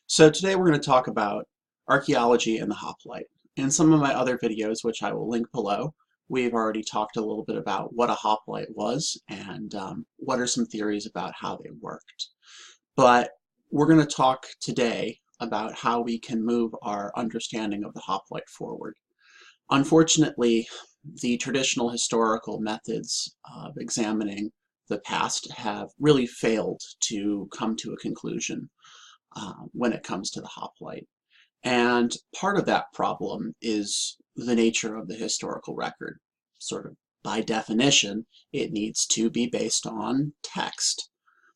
So today we're going to talk about archaeology and the hoplite. In some of my other videos, which I will link below, we've already talked a little bit about what a hoplite was and what are some theories about how they worked. But we're going to talk today about how we can move our understanding of the hoplite forward. Unfortunately, the traditional historical methods of examining the past have really failed to come to a conclusion when it comes to the hoplite. And part of that problem is the nature of the historical record. Sort of by definition, it needs to be based on text.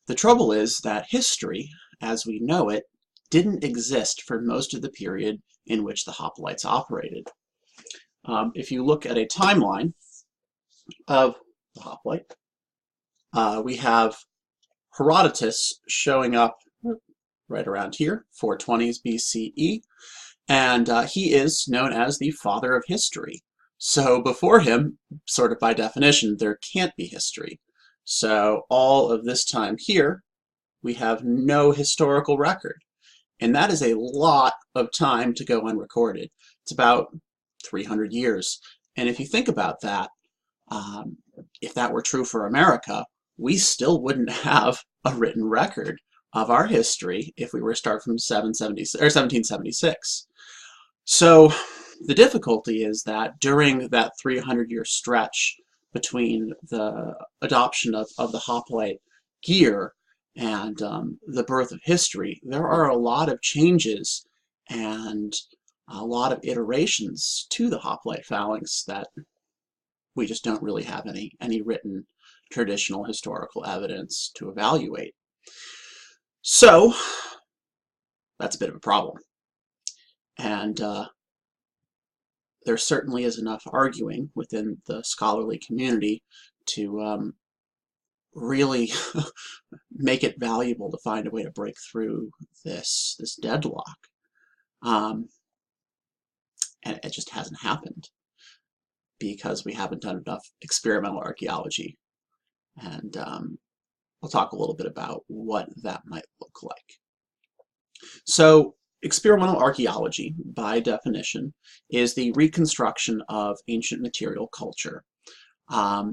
The trouble is that history, as we know it, didn't exist for most of the period in which the hoplites operated. If you look at a timeline of the hoplite, we have Herodotus showing up right around here, 420s BCE, and he is known as the father of history. So before him, sort of by definition, there can't be history. So all of this time here, we have no historical record. And that is a lot of time to go unrecorded. It's about 300 years. And if you think about that, if that were true for America, we still wouldn't have a written record of our history if we were to start from 1776. So the difficulty is that during that 300-year stretch between the adoption of the hoplite gear and the birth of history, there are a lot of changes and a lot of iterations to the hoplite phalanx that we just don't really have any written traditional historical evidence to evaluate. So that's a bit of a problem. And there certainly is enough arguing within the scholarly community to really make it valuable to find a way to break through this deadlock. And it just hasn't happened because we haven't done enough experimental archaeology. And we'll talk a little bit about what that might look like. So experimental archaeology, by definition, is the reconstruction of ancient material culture.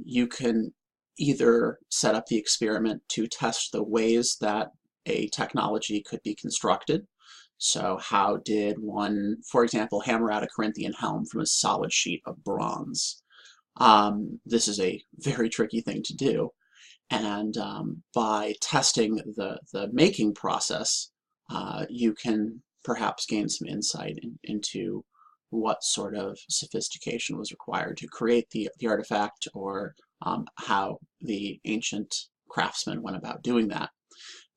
You can either set up the experiment to test the ways that a technology could be constructed. So how did one, for example, hammer out a Corinthian helm from a solid sheet of bronze? This is a very tricky thing to do. And by testing the making process, you can perhaps gain some insight into what sort of sophistication was required to create the artifact, or how the ancient craftsmen went about doing that.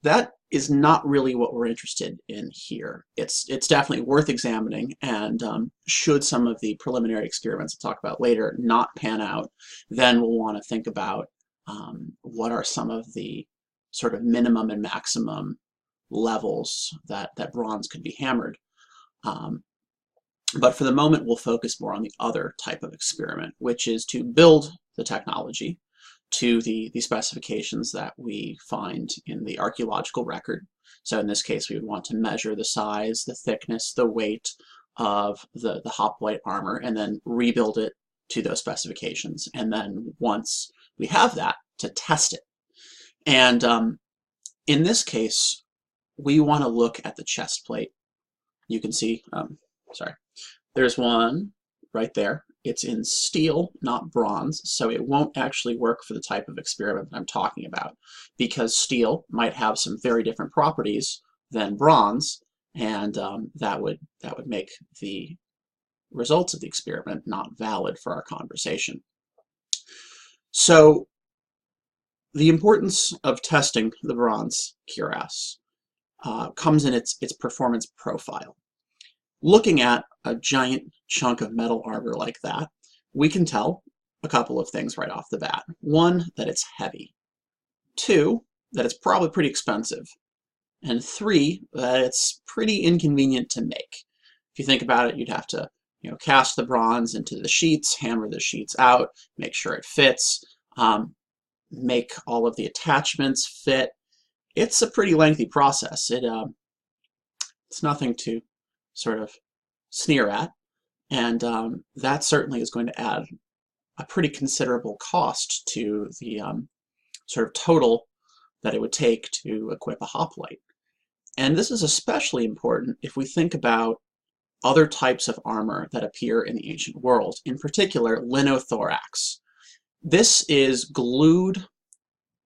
That is not really what we're interested in here. It's definitely worth examining, and should some of the preliminary experiments I'll talk about later not pan out, then we'll want to think about what are some of the sort of minimum and maximum levels that bronze could be hammered. But for the moment, we'll focus more on the other type of experiment, which is to build the technology to the specifications that we find in the archaeological record. So in this case, we would want to measure the size, the thickness, the weight of the hoplite armor, and then rebuild it to those specifications. And then once we have that, to test it. And in this case, we want to look at the chest plate. You can see, sorry, there's one right there. It's in steel, not bronze, so it won't actually work for the type of experiment that I'm talking about, because steel might have some very different properties than bronze, and that would make the results of the experiment not valid for our conversation. So the importance of testing the bronze cuirass comes in its performance profile. Looking at a giant chunk of metal armor like that, we can tell a couple of things right off the bat. One, that it's heavy. Two, that it's probably pretty expensive. And three, that it's pretty inconvenient to make. If you think about it, you'd have to, cast the bronze into the sheets, hammer the sheets out, make sure it fits, make all of the attachments fit. It's a pretty lengthy process. It's nothing to sort of sneer at, and that certainly is going to add a pretty considerable cost to the sort of total that it would take to equip a hoplite. And this is especially important if we think about other types of armor that appear in the ancient world, in particular linothorax. This is glued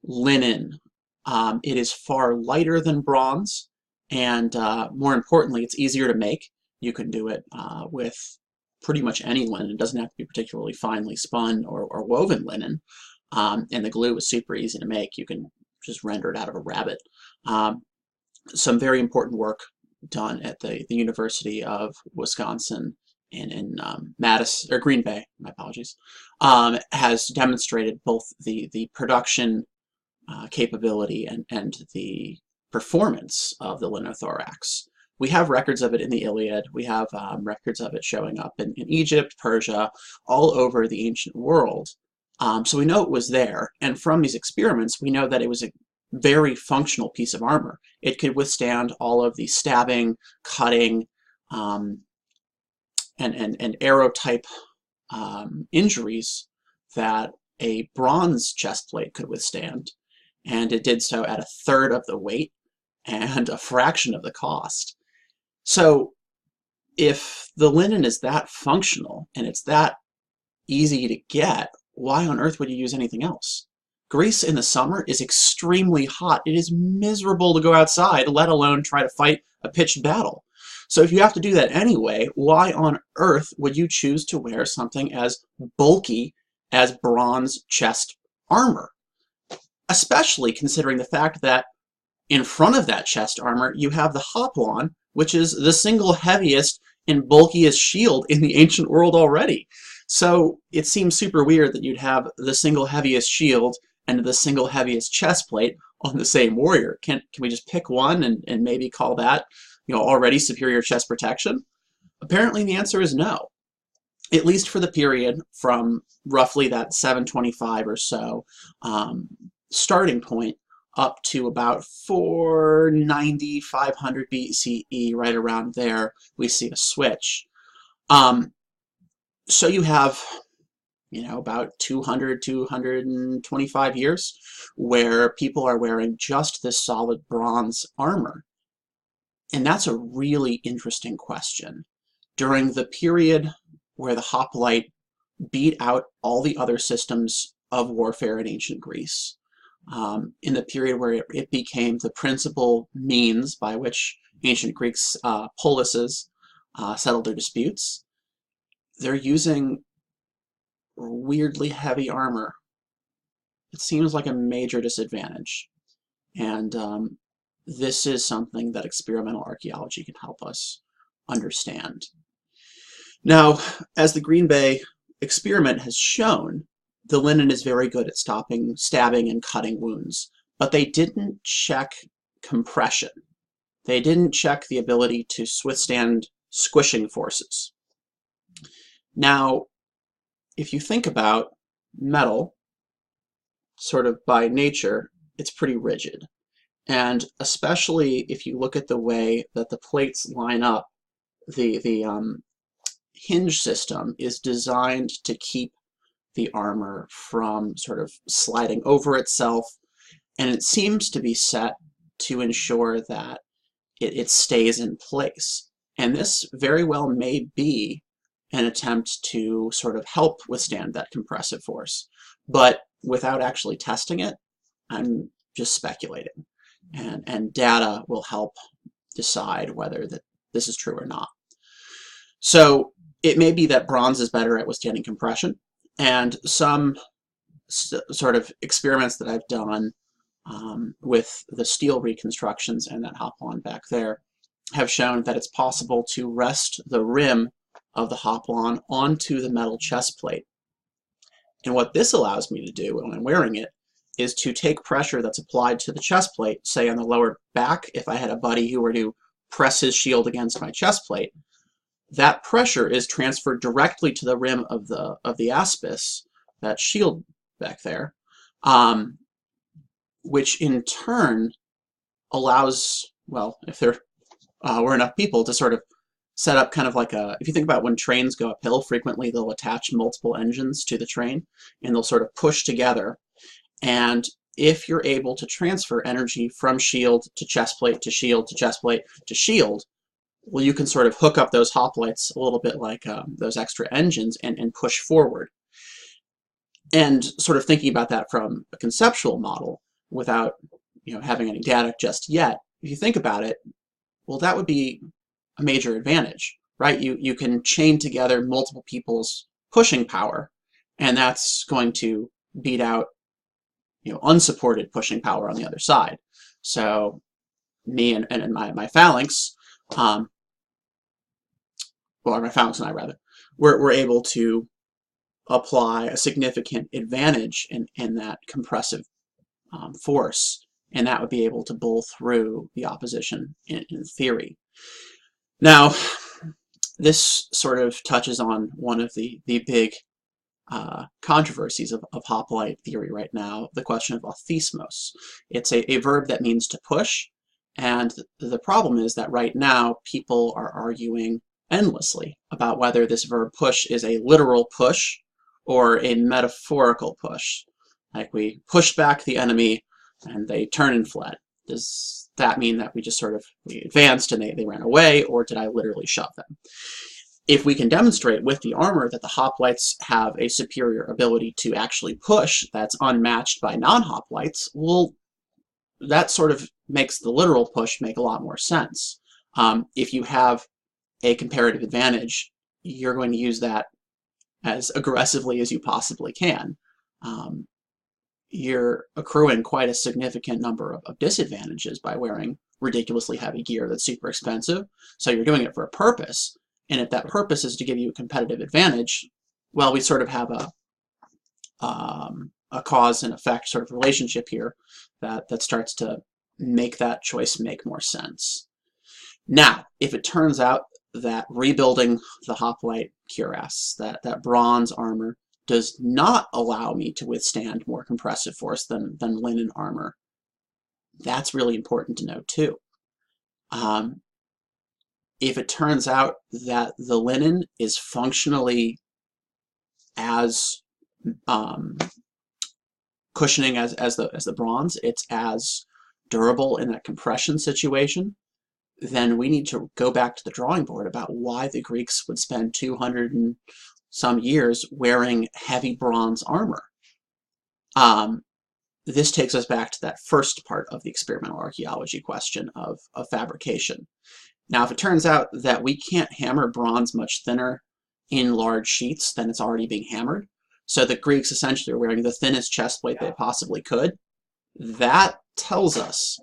linen. It is far lighter than bronze, and more importantly, it's easier to make. You can do it with pretty much any linen. It doesn't have to be particularly finely spun or woven linen. And the glue is super easy to make. You can just render it out of a rabbit. Some very important work done at the University of Wisconsin in Madison, or Green Bay, my apologies, has demonstrated both the production capability and the performance of the linothorax. We have records of it in the Iliad. We have records of it showing up in Egypt, Persia, all over the ancient world. So we know it was there, and from these experiments, we know that it was a very functional piece of armor. It could withstand all of the stabbing, cutting, and arrow type injuries that a bronze chest plate could withstand, and it did so at a third of the weight and a fraction of the cost. So if the linen is that functional and it's that easy to get, why on earth would you use anything else? Greece in the summer is extremely hot. It is miserable to go outside, let alone try to fight a pitched battle. So if you have to do that anyway, why on earth would you choose to wear something as bulky as bronze chest armor? Especially considering the fact that in front of that chest armor, you have the hoplon, which is the single heaviest and bulkiest shield in the ancient world already. So it seems super weird that you'd have the single heaviest shield and the single heaviest chest plate on the same warrior. Can we just pick one and maybe call that, already superior chest protection? Apparently the answer is no. At least for the period from roughly that 725 or so starting point up to about 490, 500 BCE, right around there, we see a switch. So you have, about 200, 225 years where people are wearing just this solid bronze armor. And that's a really interesting question. During the period where the hoplite beat out all the other systems of warfare in ancient Greece, in the period where it became the principal means by which ancient Greeks, polises, settled their disputes, they're using weirdly heavy armor. It seems like a major disadvantage, and this is something that experimental archaeology can help us understand. Now, as the Green Bay experiment has shown, the linen is very good at stopping stabbing and cutting wounds, but they didn't check compression. They didn't check the ability to withstand squishing forces. Now, if you think about metal, sort of by nature, it's pretty rigid. And especially if you look at the way that the plates line up, the hinge system is designed to keep the armor from sort of sliding over itself, and it seems to be set to ensure that it stays in place. And this very well may be an attempt to sort of help withstand that compressive force. But without actually testing it, I'm just speculating. And data will help decide whether this is true or not. So it may be that bronze is better at withstanding compression, and some sort of experiments that I've done with the steel reconstructions and that hoplon back there have shown that it's possible to rest the rim of the hoplon onto the metal chest plate. And what this allows me to do when I'm wearing it is to take pressure that's applied to the chest plate, say on the lower back, if I had a buddy who were to press his shield against my chest plate, that pressure is transferred directly to the rim of the aspis, that shield back there, which in turn allows, well, if they're were enough people to sort of set up kind of like a, if you think about when trains go uphill, frequently they'll attach multiple engines to the train and they'll sort of push together. And if you're able to transfer energy from shield to chest plate to shield to chest plate to shield, well, you can sort of hook up those hoplites a little bit like those extra engines and push forward. And sort of thinking about that from a conceptual model without having any data just yet, if you think about it, well, that would be a major advantage, right? You can chain together multiple people's pushing power, and that's going to beat out unsupported pushing power on the other side. So me and my phalanx, well, my phalanx and I rather, we're able to apply a significant advantage in that compressive force, and that would be able to bowl through the opposition in theory. Now, this sort of touches on one of the big controversies of hoplite theory right now, the question of authismos. It's a verb that means to push, and the problem is that right now people are arguing endlessly about whether this verb push is a literal push or a metaphorical push. Like we pushed back the enemy and they turned and fled. Does that mean that we just sort of we advanced and they ran away, or did I literally shove them? If we can demonstrate with the armor that the hoplites have a superior ability to actually push that's unmatched by non-hoplites, well, that sort of makes the literal push make a lot more sense. If you have a comparative advantage, you're going to use that as aggressively as you possibly can. You're accruing quite a significant number of disadvantages by wearing ridiculously heavy gear that's super expensive. So you're doing it for a purpose. And if that purpose is to give you a competitive advantage, well, we sort of have a cause and effect sort of relationship here that starts to make that choice make more sense. Now, if it turns out that rebuilding the hoplite cuirass, that bronze armor, does not allow me to withstand more compressive force than linen armor, that's really important to know too. If it turns out that the linen is functionally as cushioning as the bronze, it's as durable in that compression situation, then we need to go back to the drawing board about why the Greeks would spend 200 and some years wearing heavy bronze armor. This takes us back to that first part of the experimental archaeology question of fabrication. Now, if it turns out that we can't hammer bronze much thinner in large sheets than it's already being hammered, so the Greeks essentially are wearing the thinnest chest plate they possibly could, that tells us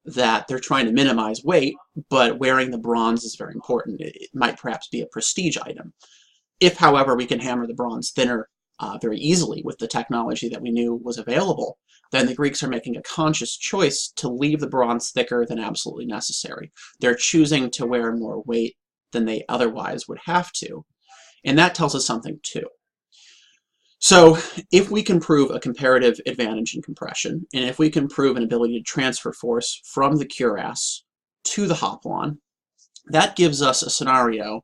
that they're trying to minimize weight, but wearing the bronze is very important. It might perhaps be a prestige item. If, however, we can hammer the bronze thinner very easily with the technology that we knew was available, then the Greeks are making a conscious choice to leave the bronze thicker than absolutely necessary. They're choosing to wear more weight than they otherwise would have to. And that tells us something too. So if we can prove a comparative advantage in compression, and if we can prove an ability to transfer force from the cuirass to the hoplon, that gives us a scenario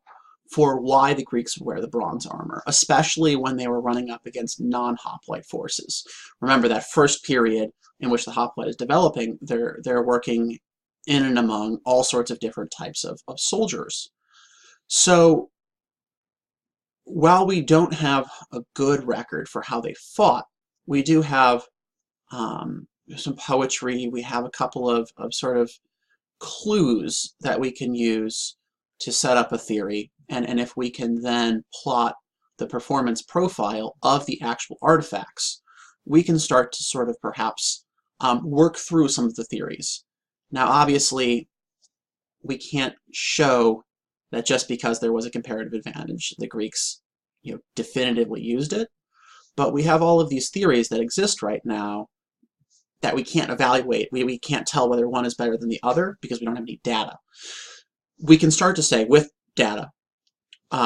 for why the Greeks would wear the bronze armor, especially when they were running up against non-hoplite forces. Remember that first period in which the hoplite is developing, they're working in and among all sorts of different types of soldiers. So while we don't have a good record for how they fought, we do have some poetry, we have a couple of sort of clues that we can use to set up a theory. And if we can then plot the performance profile of the actual artifacts, we can start to sort of perhaps work through some of the theories. Now, obviously, we can't show that just because there was a comparative advantage, the Greeks definitively used it. But we have all of these theories that exist right now that we can't evaluate. We can't tell whether one is better than the other because we don't have any data. We can start to say with data,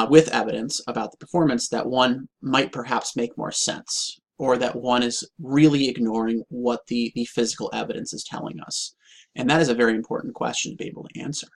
with evidence about the performance, that one might perhaps make more sense, or that one is really ignoring what the physical evidence is telling us. And that is a very important question to be able to answer.